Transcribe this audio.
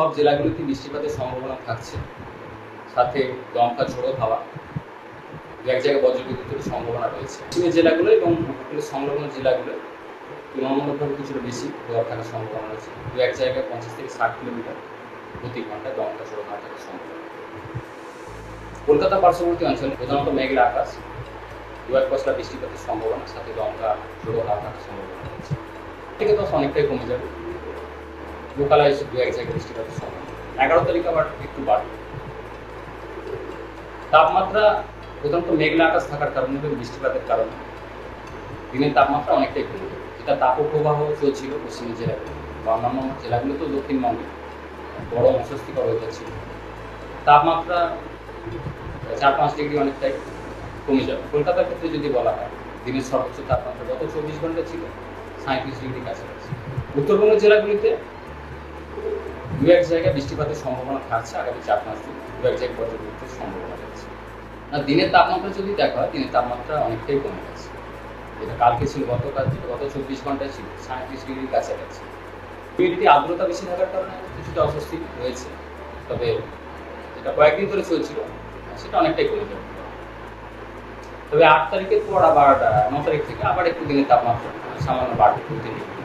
সব জেলাগুলিতে বৃষ্টিপাতের সম্ভাবনা থাকছে, সাথে দমকা ঝোড়ো হাওয়া, দু এক জায়গায় বজ্রবিদ্যুতের সম্ভাবনা রয়েছে। পশ্চিমের জেলাগুলো এবং উপকূলের সংলগ্ন জেলাগুলো তুলনামূলকভাবে কিছুটা বেশি ঝড় থাকার সম্ভাবনা রয়েছে। দু এক জায়গায় 50 থেকে 60 কিলোমিটার প্রতি ঘন্টায় দমকা ঝোড়ো হাওয়া থাকার সম্ভাবনা। কলকাতা পার্শ্ববর্তী অঞ্চলে প্রধানত মেঘলা আকাশ, দু এক পশলা বৃষ্টিপাতের সম্ভাবনা, সাথে দমকা ঝোড়ো হাওয়া থাকার সম্ভাবনা রয়েছে। থেকে তো অনেকটাই কমে যাবে, লোকালয়ে দু এক জায়গায় বৃষ্টিপাতের সম্ভাবনা। 11 তারিখ আবার একটু বাড়বে। তাপমাত্রা প্রধানত মেঘলা আকাশ থাকার কারণে এবং বৃষ্টিপাতের কারণে দিনের তাপমাত্রা অনেকটাই কমে যাবে। যেটা তাপপ্রবাহ চলছিল পশ্চিমের জেলাগুলো বা অন্যান্য জেলাগুলোতেও দক্ষিণবঙ্গে বড় অস্বস্তিকর হয়ে যাচ্ছিল। তাপমাত্রা 4-5 ডিগ্রি অনেকটাই কমে যাবে। কলকাতার ক্ষেত্রে যদি বলা হয়, দিনের সর্বোচ্চ তাপমাত্রা গত 24 ঘন্টা ছিল 37 ডিগ্রি কাছাকাছি। উত্তরবঙ্গের জেলাগুলিতে দু এক জায়গায় বৃষ্টিপাতের সম্ভাবনা থাকছে আগামী 4-5 দিন, দু এক জায়গায় বজ্রবিদ্যুতের সম্ভাবনা রয়েছে। আর দিনের তাপমাত্রা যদি দেখা হয়, দিনের তাপমাত্রা অনেকটাই কমে গেছে। যেটা কালকে ছিল, গতকাল ছিল, গত 24 ঘন্টায় ছিল 37 ডিগ্রির কাছাকাছি। হিউমিডিটি, আর্দ্রতা বেশি থাকার কারণে কিছুটা অস্বস্তি রয়েছে, তবে যেটা কয়েকদিন ধরে চলছিল সেটা অনেকটাই কমে যাবে। তবে 8 তারিখের পর আবার 9 তারিখ থেকে আবার একটু দিনের তাপমাত্রা সামান্য বাড়বে, 2-3 ডিগ্রি।